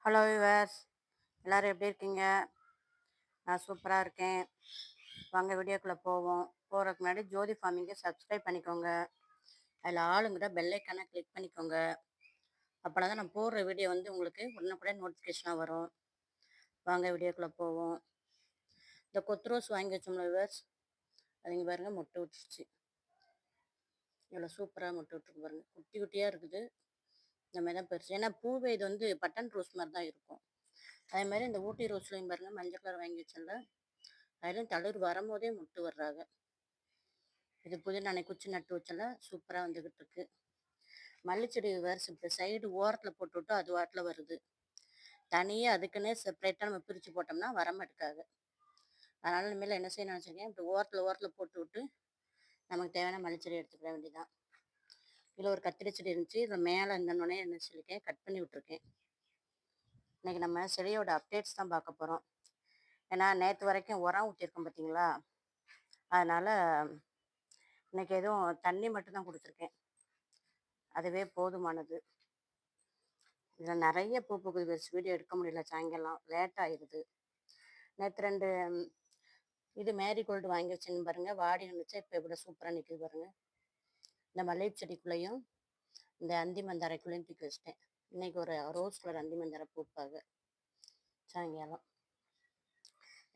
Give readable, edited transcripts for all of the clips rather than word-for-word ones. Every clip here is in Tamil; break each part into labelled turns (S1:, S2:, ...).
S1: ஹலோ விவர்ஸ், எல்லோரும் எப்படி இருக்கீங்க? நான் சூப்பராக இருக்கேன். வாங்க வீடியோக்குள்ளே போவோம். போகிறதுக்கு முன்னாடி ஜோதி ஃபார்மிங்கை சப்ஸ்கிரைப் பண்ணிக்கோங்க. அதில் ஆளுங்கிற பெல்லைக்கான கிளிக் பண்ணிக்கோங்க. அப்போனா தான் நான் போடுற வீடியோ வந்து உங்களுக்கு உடனுக்குடன் நோட்டிஃபிகேஷனாக வரும். வாங்க வீடியோக்குள்ளே போவோம். இந்த கொத்து ரோஸ் வாங்கி வச்சோம்ல விவர்ஸ், அது இங்கே பாருங்கள் மொட்டை விட்டுருச்சு. இவ்வளோ சூப்பராக மொட்டை விட்டுருக்கு பாருங்கள். குட்டி குட்டியாக இருக்குது. இந்த மாதிரி தான் பெருசு. ஏன்னா பூவே இது வந்து பட்டன் ரோஸ் மாதிரி தான் இருக்கும். அதே மாதிரி இந்த ஊட்டி ரோஸ்லையும் பாருங்கள், மஞ்சள் கலர் வாங்கி வச்சேன்ல, அதிலும் தளிர் வரும்போதே முட்டு வர்றாங்க. இது புதினா குச்சி நட்டு வச்சல சூப்பராக வந்துக்கிட்டு இருக்கு. மல்லிச்செடி வேறு இப்படி சைடு ஓரத்தில் போட்டுவிட்டு அது வாட்டில் வருது. தனியாக அதுக்குன்னே செப்பரேட்டாக நம்ம பிரித்து போட்டோம்னா வரமாட்டுக்காது. அதனால் இனிமேல் என்ன செய்ய நினச்சிருக்கேன், இப்படி ஓரத்தில் போட்டு விட்டு நமக்கு தேவையான மல்லிச்செடி எடுத்துக்கிற வேண்டியதான். இதில் ஒரு கத்திரி செடி இருந்துச்சு, இதில் மேலே இந்த நுனையை என்ன சொல்லியிருக்கேன், கட் பண்ணி விட்ருக்கேன். இன்றைக்கி நம்ம செடியோட அப்டேட்ஸ் தான் பார்க்க போகிறோம். ஏன்னா நேற்று வரைக்கும் உரம் ஊற்றிருக்கோம் பார்த்தீங்களா, அதனால் இன்றைக்கி எதுவும் தண்ணி மட்டும்தான் கொடுத்துருக்கேன். அதுவே போதுமானது. இதில் நிறைய பூ பூக்குது. வீடியோ எடுக்க முடியல, சாயங்காலம் லேட் ஆயிடுது. நேற்று 2 இது மேரிகோல்டு வாங்கி வச்சேன்னு பாருங்கள், வாடி இருந்துச்சு. இப்போ எப்படி சூப்பராக நிற்குது பாருங்கள். இந்த மல்லிகை செடிக்குள்ளேயும் இந்த அந்தி மந்தாரைக்குள்ளேயும் தூக்கி வச்சிட்டேன். இன்றைக்கி ஒரு ரோஸ் கலர் அந்தி மந்தாரை பூப்பாக சாயங்காலம்.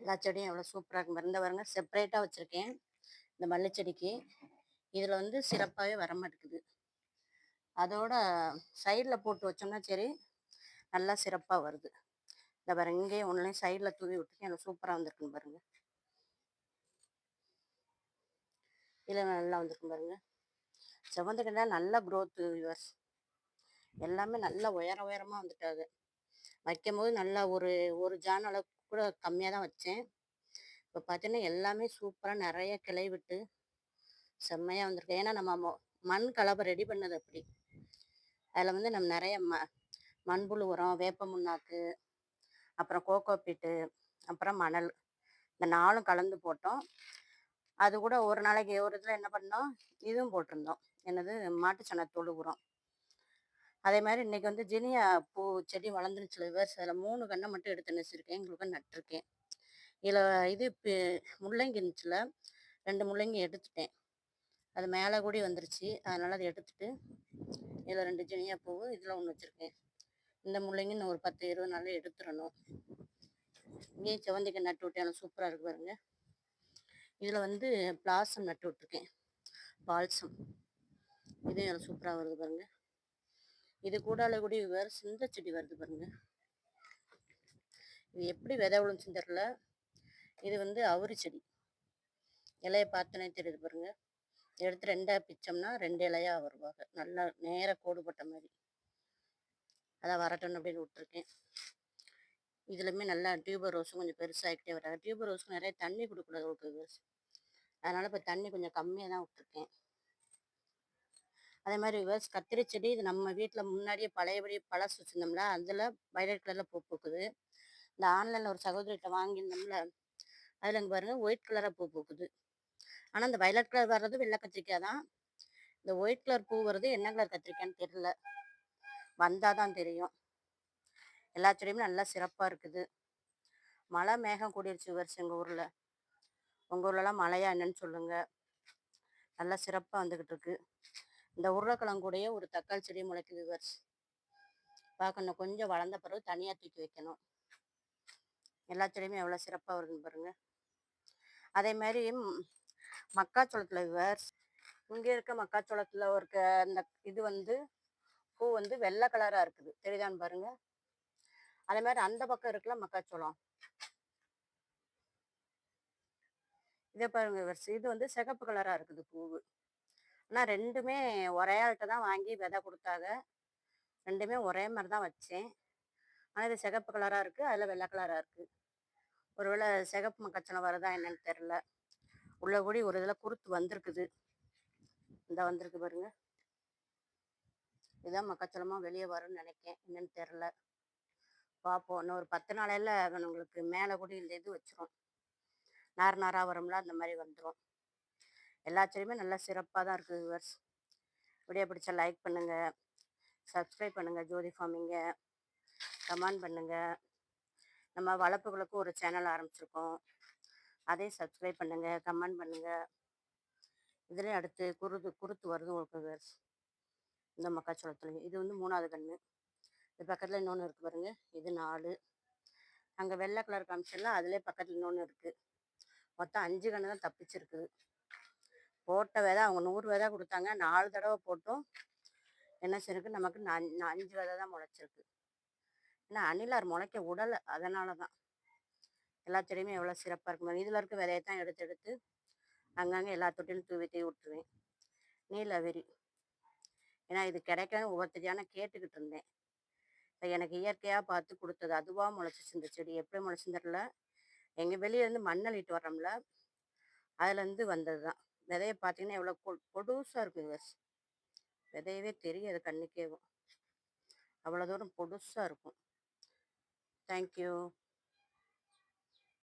S1: எல்லா செடியும் எவ்வளோ சூப்பராக இருக்கும் பாருங்க. இந்த பாருங்க செப்பரேட்டாக வச்சுருக்கேன் இந்த மல்லி செடிக்கு. இதில் வந்து சிறப்பாகவே வரமாட்டேங்குது. அதோட சைடில் போட்டு வச்சோம்னா சரி, நல்லா சிறப்பாக வருது. இந்த பாருங்க, இங்கேயும் ஒன்றுலையும் சைடில் தூவி விட்டுருக்கேன். எனக்கு சூப்பராக வந்திருக்குன்னு பாருங்கள். இதில் நல்லா வந்திருக்கும் பாருங்கள். செவந்துக்கிட்டா நல்ல க்ரோத்து வியூவர்ஸ். எல்லாமே நல்லா உயரமாக வந்துட்டாங்க. வைக்கும் போது நல்லா ஒரு ஜான் அளவுக்கு கூட கம்மியாக தான் வச்சேன். இப்போ பார்த்தீங்கன்னா எல்லாமே சூப்பராக நிறைய கிளை விட்டு செம்மையாக வந்திருக்கு. ஏன்னா நம்ம மண் கலவை ரெடி பண்ணது அப்படி. அதில் வந்து நம்ம நிறைய மண்புழு உரம், வேப்ப முன்னாக்கு, அப்புறம் கோகோ பீட்டு, அப்புறம் மணல், இந்த 4ம் கலந்து போட்டோம். அது கூட ஒரு நாளைக்கு ஒரு இதில் என்ன பண்ணோம், இதுவும் போட்டிருந்தோம், என்னது மாட்டுச்சாணத்தூள் உரம். அதே மாதிரி இன்றைக்கி வந்து ஜினியா பூ செடி வளர்ந்துருச்சு விவர்ஸ். அதில் 3 கன்றை மட்டும் எடுத்து நெசிருக்கேன், எங்களுக்கு நட்டிருக்கேன். இதில் இது முள்ளங்கி இருந்துச்சுல, 2 முள்ளங்கி எடுத்துட்டேன். அது மேலே கூடி வந்துருச்சு. அதனால் அதை எடுத்துட்டு இதில் 2 ஜினியா பூ, இதில் 1 வச்சுருக்கேன். இந்த முள்ளங்கி இன்னும் ஒரு 10-20 நாளில் எடுத்துடணும். இங்கேயும் செவந்திக்காய் நட்டு விட்டேன், சூப்பராக இருக்கு பாருங்க. இதில் வந்து பிளாசம் நட்டு விட்டுருக்கேன், பால்சம். இதுவும் எனக்கு சூப்பராக வருது பாருங்க. இது கூடால கூடி வேறு சிந்த செடி வருது பாருங்க. இது எப்படி விதை விழுந்துச்சுன்னு தெரில. இது வந்து அவுரி செடி. இலையை பார்த்தோன்னே தெரியுது பாருங்க. எடுத்து 2ஆக பிச்சோம்னா 2 இலையாக வருவாங்க, நல்லா நேராக கோடு போட்ட மாதிரி. அதான் வரட்டும்னு அப்படின்னு விட்டுருக்கேன். இதுலையுமே நல்லா டியூபர் ரோஸும் கொஞ்சம் பெருசாகிக்கிட்டே வராங்க. டியூபர் ரோஸுக்கு நிறைய தண்ணி கொடுக்கூடாது, அதனால் இப்போ தண்ணி கொஞ்சம் கம்மியாக தான் விட்டுருக்கேன். அதே மாதிரி கத்திரி செடி, இது நம்ம வீட்டில் முன்னாடியே பழையபடி பழசு வச்சுருந்தோம்ல, அதில் வயலட் கலரில் பூ பூக்குது. இந்த ஆன்லைனில் ஒரு சகோதரிகிட்ட வாங்கியிருந்தோம்ல, அதில் இங்கே பாருங்கள் ஒயிட் கலராக பூ பூக்குது. ஆனால் இந்த வயலட் கலர் வர்றது வெள்ளை கத்திரிக்காய் தான். இந்த ஒயிட் கலர் பூ வருது என்ன கலர் கத்திரிக்காய்ன்னு தெரியல, வந்தால் தான் தெரியும். எல்லா செடியுமே நல்லா சிறப்பாக இருக்குது. மழை மேகம் கூடிருச்சு வருஷம் எங்கள் ஊரில். உங்கள் ஊர்லலாம் மழையா என்னன்னு சொல்லுங்கள். நல்லா சிறப்பாக வந்துக்கிட்டு இருக்கு. இந்த உருளைக்கிழங்கு கூடயே ஒரு தக்காளி செடி முளைக்குது வருஷ். பார்க்கணும், கொஞ்சம் வளர்ந்த பிறகு தனியாக தூக்கி வைக்கணும். எல்லா செடியுமே எவ்வளோ சிறப்பாக வருதுன்னு பாருங்கள். அதே மாதிரி மக்காச்சோளத்தில் விவர்ஸ், இங்கே இருக்க மக்காச்சோளத்தில் அந்த இது வந்து பூ வந்து வெள்ளை கலராக இருக்குது, தெரியுதான்னு பாருங்கள். அதே மாதிரி அந்த பக்கம் இருக்குல்ல மக்காச்சோளம், இதை பாருங்க விவர்ஸ், இது வந்து சிகப்பு கலராக இருக்குது பூவு. ஆனால் ரெண்டுமே ஒரே ஆள்கிட்ட தான் வாங்கி விதை கொடுத்தாங்க. ரெண்டுமே ஒரே மாதிரி தான் வச்சேன். ஆனால் இது சிகப்பு கலராக இருக்குது, அதில் வெள்ளை கலராக இருக்குது. ஒருவேளை சிகப்பு மக்காச்சோளம் வருதா என்னன்னு தெரில. உள்ள கூடி ஒரு இதில் குருத்து வந்திருக்குது, இந்த வந்திருக்கு பாருங்க. இதுதான் மக்காச்சோளமாக வெளியே வரும்னு நினைக்கேன், என்னன்னு தெரில, பார்ப்போம். இன்னும் ஒரு 10 நாளையில் உங்களுக்கு மேலே கூடி இந்த இது வச்சிரும், நாராக வரும்ல, அந்த மாதிரி வந்துடும். எல்லா செடியுமே நல்லா சிறப்பாக தான் இருக்குது வியூவர்ஸ். வீடியோ பிடிச்சா லைக் பண்ணுங்கள், சப்ஸ்கிரைப் பண்ணுங்கள் ஜோதி ஃபார்மிங்கை. கமெண்ட் பண்ணுங்கள். நம்ம வளர்ப்புகளுக்கு ஒரு சேனல் ஆரம்பிச்சிருக்கோம், அதையும் சப்ஸ்கிரைப் பண்ணுங்கள், கமெண்ட் பண்ணுங்கள். இதுலேயும் அடுத்து குருத்து வருது உங்களுக்கு இந்த மக்காச்சோளத்துலேயும். இது வந்து 3வது கன்று. இது பக்கத்தில் இன்னொன்று இருக்குது பாருங்க, இது 4. அங்கே வெள்ளை கலர் காமிச்சல அதிலே பக்கத்தில் இன்னொன்று இருக்குது. மொத்தம் 5 கன்று தான் தப்பிச்சிருக்குது. போட்ட விதை அவங்க 100 விதை கொடுத்தாங்க. 4 தடவை போட்டும் என்ன செய்யிருக்கு, நமக்கு 5 விதை தான் முளைச்சிருக்கு. ஏன்னா அணிலார் முளைக்க விடலை, அதனால தான். எல்லா செடியுமே எவ்வளோ சிறப்பாக இருக்கும். இதில் இருக்க விதையை தான் எடுத்து எடுத்து அங்கங்கே எல்லா தொட்டிலும் தூவி தூவி விட்டுருவேன். நீலவெறி, ஏன்னா இது கிடைக்காது ஒவ்வொருத்தரையான கேட்டுக்கிட்டு இருந்தேன். இப்போ எனக்கு இயற்கையாக பார்த்து கொடுத்தது, அதுவாக முளைச்சிச்சு. இந்த செடி எப்படி முளைச்சுன்னு தெரியல. எங்கள் வெளியேருந்து மண் அள்ளிட்டு வர்றோம்ல, அதுலேருந்து வந்தது தான். விதையை பார்த்தீங்கன்னா எவ்வளோ பொடுசாக இருக்குது. விதையவே தெரியாது கண்ணுக்கேவும், அவ்வளோ தூரம் பொடுசாக இருக்கும். தேங்க்யூ.